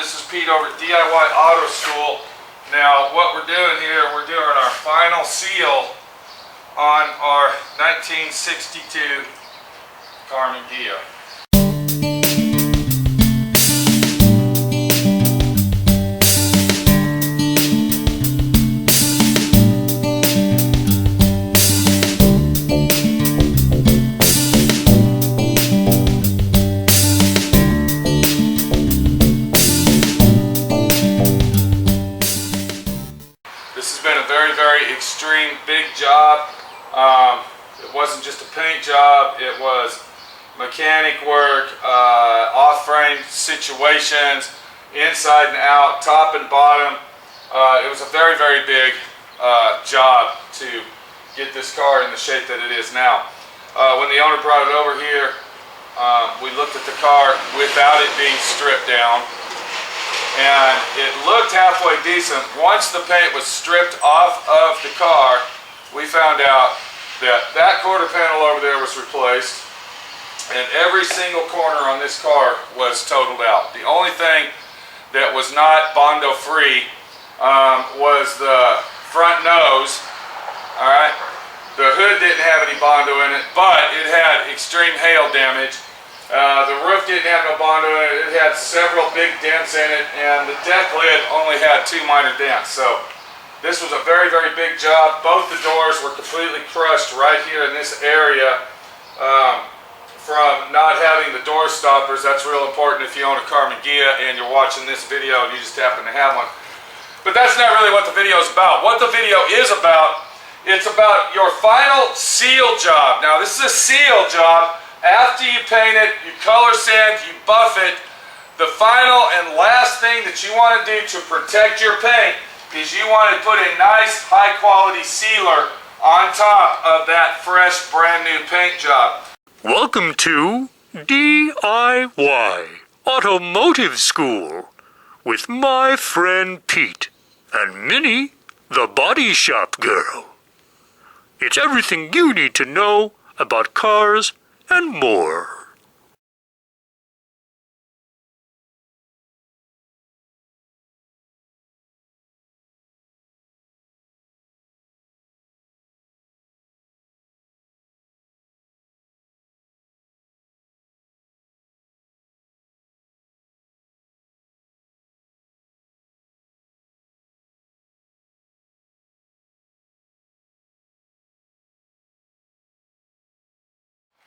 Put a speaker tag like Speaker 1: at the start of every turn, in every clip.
Speaker 1: This is Pete over at D.I.Y. Auto School. Now what we're doing here, we're doing our final seal on our 1962 Carmen Ghia. This has been a very, very extreme, big job. It wasn't just a paint job, it was mechanic work, off-frame situations, inside and out, top and bottom. It was a very, very big job to get this car in the shape that it is now. When the owner brought it over here, we looked at the car without it being stripped down. And it looked halfway decent. Once the paint was stripped off of the car, we found out that that quarter panel over there was replaced and every single corner on this car was totaled out. The only thing that was not Bondo free was the front nose. Alright, the hood didn't have any Bondo in it, but it had extreme hail damage. The roof didn't have no Bondo in it. It had several big dents in it, and the deck lid only had 2 minor dents. So this was a very, very big job. Both the doors were completely crushed right here in this area from not having the door stoppers. That's real important if you own a Carmen Ghia and you're watching this video and you just happen to have one. But that's not really what the video is about. What the video is about, it's about your final seal job. Now this is a seal job. After you paint it, you color sand, you buff it, the final and last thing that you want to do to protect your paint is you want to put a nice high quality sealer on top of that fresh brand new paint job.
Speaker 2: Welcome to D.I.Y. Automotive School with my friend Pete and Minnie, the body shop girl. It's everything you need to know about cars and more.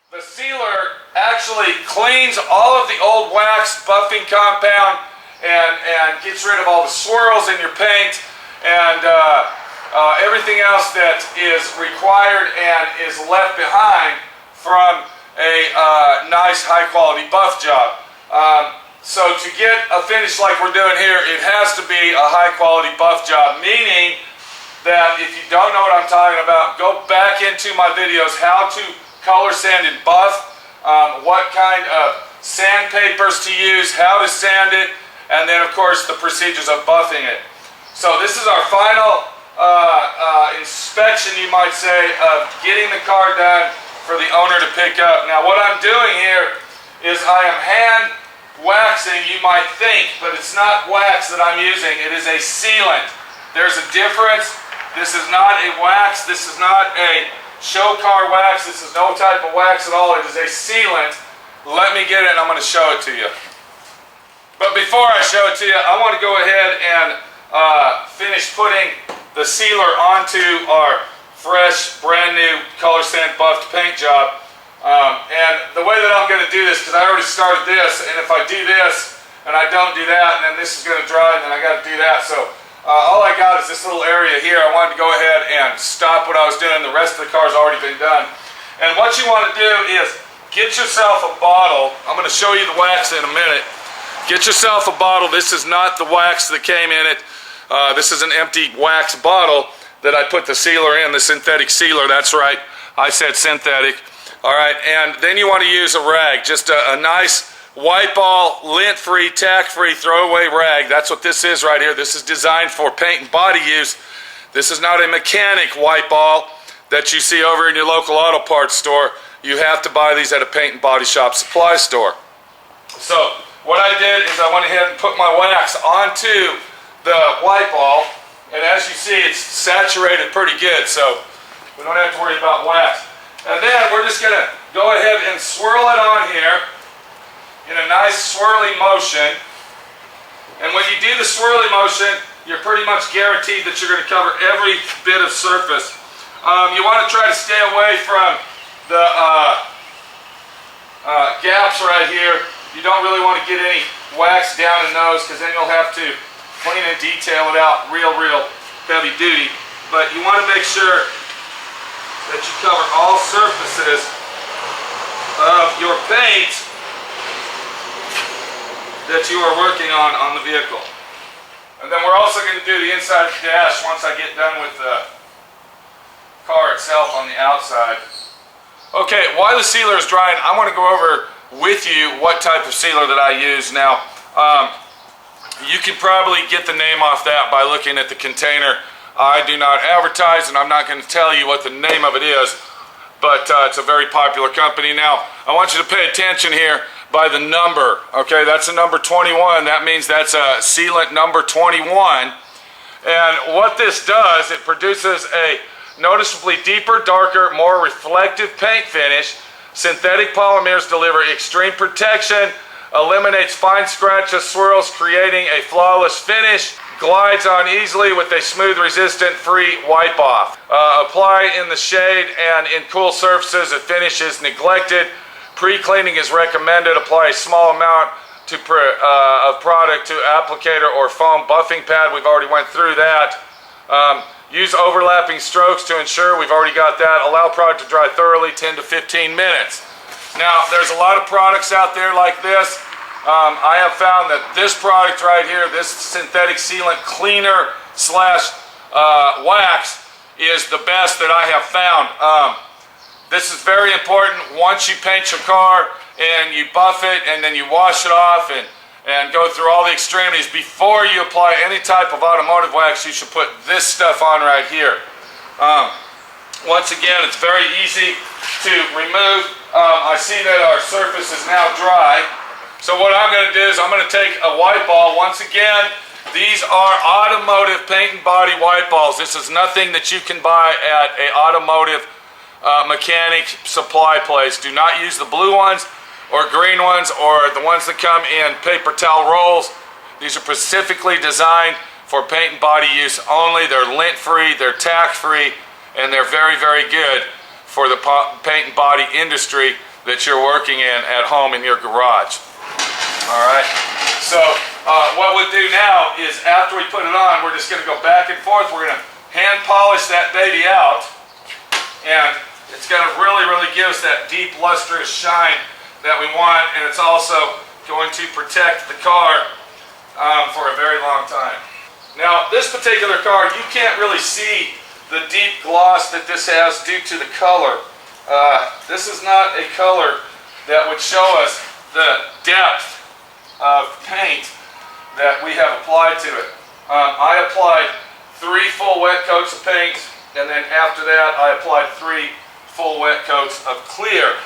Speaker 1: The sealer actually cleans all of the old wax buffing compound and gets rid of all the swirls in your paint and everything else that is required and is left behind from a nice high quality buff job. So to get a finish like we're doing here, it has to be a high quality buff job, meaning that if you don't know what I'm talking about, go back into my videos how to color sand and buff, what kind of sandpapers to use, how to sand it, and then of course the procedures of buffing it. So this is our final inspection, you might say, of getting the car done for the owner to pick up. Now what I'm doing here is I am hand waxing, you might think, but it's not wax that I'm using, it is a sealant. There's a difference. This is not a wax, this is not a show car wax, this is no type of wax at all, it is a sealant. Let me get it and I'm going to show it to you. But before I show it to you, I want to go ahead and finish putting the sealer onto our fresh, brand new color sand buffed paint job. And the way that I'm going to do this, because I already started this, and if I do this and I don't do that, and then this is going to dry, and then I got to do that. So all I got is this little area here. I wanted to go ahead and stop what I was doing. The rest of the car's already been done. And what you want to do is get yourself a bottle. I'm going to show you the wax in a minute. Get yourself a bottle. This is not the wax that came in it. This is an empty wax bottle that I put the sealer in, the synthetic sealer. That's right. I said synthetic. All right. And then you want to use a rag, just a nice wipe all, lint-free, tack-free, throwaway rag. That's what this is right here. This is designed for paint and body use. This is not a mechanic wipe all that you see over in your local auto parts store. You have to buy these at a paint and body shop supply store. So what I did is I went ahead and put my wax onto the white ball, and as you see, it's saturated pretty good, so we don't have to worry about wax. And then we're just gonna go ahead and swirl it on here in a nice swirly motion. And when you do the swirly motion, you're pretty much guaranteed that you're going to cover every bit of surface. You want to try to stay away from the gaps right here. You don't really want to get any wax down in those, because then you'll have to clean and detail it out real heavy duty. But you want to make sure that you cover all surfaces of your paint that you are working on the vehicle. And then we're also going to do the inside of the dash once I get done with the car itself on the outside. Okay, while the sealer is drying, I want to go over with you what type of sealer that I use. Now, you can probably get the name off that by looking at the container. I do not advertise, and I'm not going to tell you what the name of it is, but it's a very popular company. Now, I want you to pay attention here by the number. Okay, that's a number 21. That means that's a sealant number 21. And what this does, it produces a noticeably deeper, darker, more reflective paint finish. Synthetic polymers deliver extreme protection, eliminates fine scratches, swirls, creating a flawless finish, glides on easily with a smooth, resistant-free wipe-off. Apply in the shade and in cool surfaces if finish is neglected. Pre-cleaning is recommended. Apply a small amount of product to applicator or foam buffing pad. We've already went through that. Use overlapping strokes to ensure we've already got that. Allow product to dry thoroughly, 10 to 15 minutes. Now, there's a lot of products out there like this. I have found that this product right here, this synthetic sealant cleaner slash wax, is the best that I have found. This is very important. Once you paint your car and you buff it and then you wash it off and go through all the extremities, before you apply any type of automotive wax, you should put this stuff on right here. Once again, it's very easy to remove. I see that our surface is now dry. So what I'm going to do is I'm going to take a white ball. Once again, these are automotive paint and body white balls. This is nothing that you can buy at an automotive mechanic supply place. Do not use the blue ones or green ones or the ones that come in paper towel rolls. These are specifically designed for paint and body use only. They're lint-free, they're tack-free, and they're very good for the paint and body industry that you're working in at home in your garage. Alright, so what we'll do now is after we put it on, we're just going to go back and forth. We're going to hand polish that baby out, and it's going to really give us that deep lustrous shine that we want, and it's also going to protect the car for a very long time. Now, this particular car, you can't really see the deep gloss that this has due to the color. This is not a color that would show us the depth of paint that we have applied to it. I applied 3 full wet coats of paint, and then after that I applied 3 full wet coats of clear,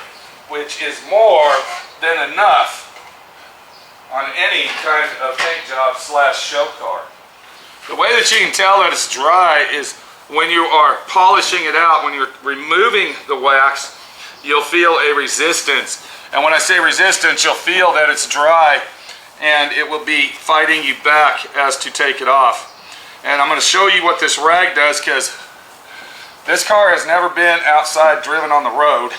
Speaker 1: which is more than enough on any kind of paint job slash show car. The way that you can tell that it's dry is when you are polishing it out, when you're removing the wax, you'll feel a resistance. And when I say resistance, you'll feel that it's dry and it will be fighting you back as to take it off. And I'm going to show you what this rag does, because this car has never been outside driven on the road,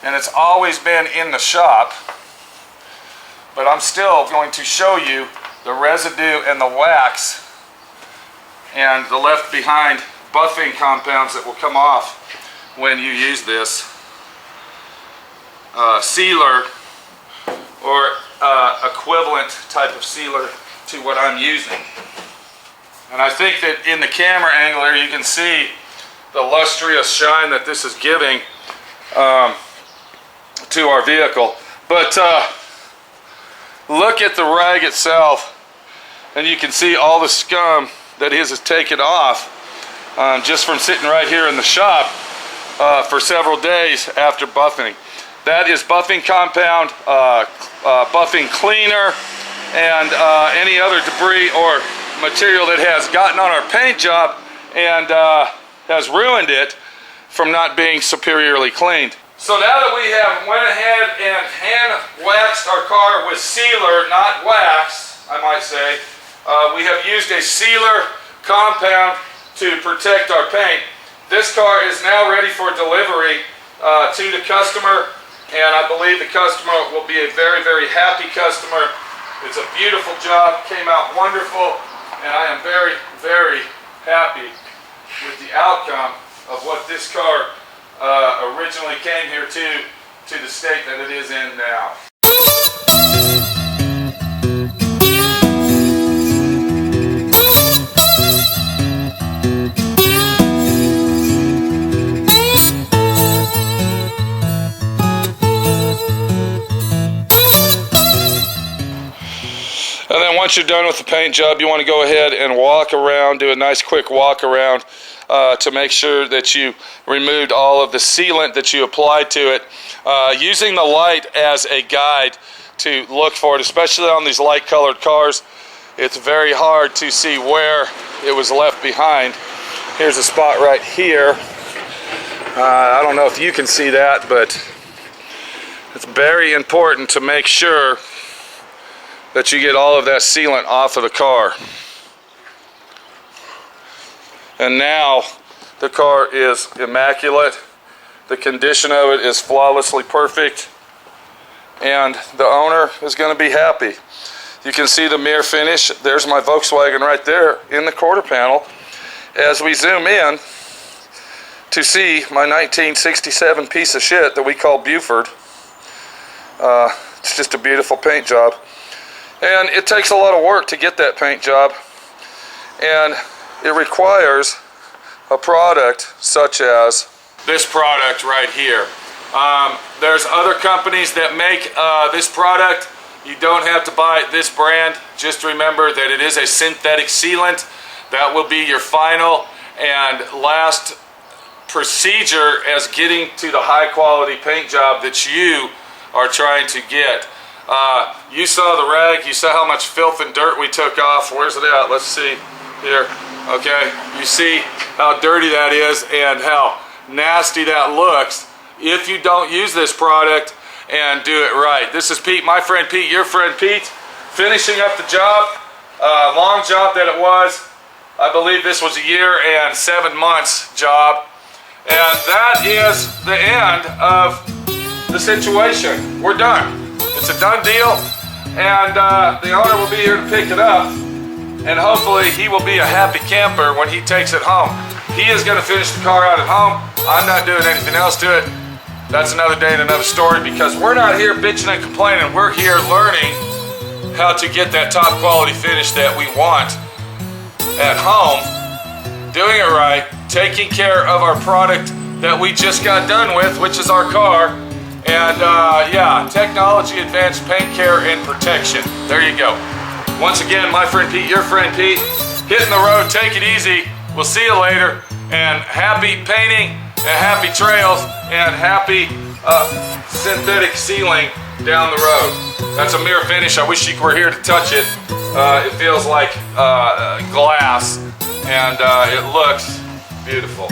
Speaker 1: and it's always been in the shop, but I'm still going to show you the residue and the wax and the left behind buffing compounds that will come off when you use this sealer or equivalent type of sealer to what I'm using. And I think that in the camera angle there you can see the lustrous shine that this is giving to our vehicle. But look at the rag itself, and you can see all the scum that has taken off just from sitting right here in the shop for several days after buffing. That is buffing compound, buffing cleaner, and any other debris or material that has gotten on our paint job and has ruined it from not being superiorly cleaned. So now that we have went ahead and hand waxed our car with sealer, not wax, I might say, we have used a sealer compound to protect our paint. This car is now ready for delivery to the customer, and I believe the customer will be a very, very happy customer. It's a beautiful job, came out wonderful, and I am very, very happy with the outcome of what this car originally came here to the state that it is in now. And then once you're done with the paint job, you want to go ahead and walk around, do a nice quick walk around to make sure that you removed all of the sealant that you applied to it. Using the light as a guide to look for it, especially on these light colored cars, it's very hard to see where it was left behind. Here's a spot right here. I don't know if you can see that, but it's very important to make sure that you get all of that sealant off of the car. And now the car is immaculate. The condition of it is flawlessly perfect, and the owner is going to be happy. You can see the mirror finish. There's my Volkswagen right there in the quarter panel. As we zoom in to see my 1967 piece of shit that we call Buford, it's just a beautiful paint job. And it takes a lot of work to get that paint job, and it requires a product such as this product right here. There's other companies that make this product. You don't have to buy this brand. Just remember that it is a synthetic sealant. That will be your final and last procedure as getting to the high quality paint job that you are trying to get. You saw the rag, you saw how much filth and dirt we took off. Where's it at? Let's see here. Okay, you see how dirty that is and how nasty that looks if you don't use this product and do it right. This is Pete, my friend Pete, your friend Pete, finishing up the job. Long job that it was. I believe this was a 1 year and 7 months job. And that is the end of the situation. We're done. It's a done deal, and the owner will be here to pick it up, and hopefully he will be a happy camper when he takes it home. He is going to finish the car out at home. I'm not doing anything else to it. That's another day and another story, because we're not here bitching and complaining. We're here learning how to get that top quality finish that we want at home, doing it right, taking care of our product that we just got done with, which is our car. And yeah, technology, advanced paint care, and protection. There you go. Once again, my friend Pete, your friend Pete, hitting the road, take it easy. We'll see you later. And happy painting, and happy trails, and happy synthetic sealing down the road. That's a mirror finish. I wish you were here to touch it. It feels like glass, and it looks beautiful.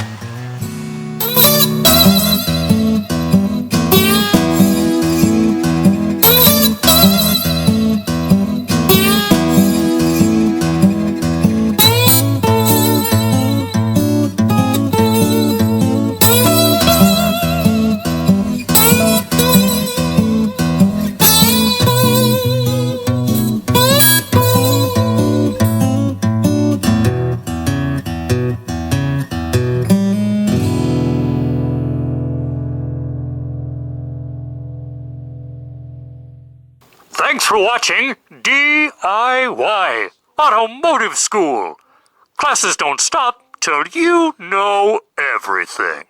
Speaker 2: Thanks for watching D.I.Y. Automotive School. Classes don't stop till you know everything.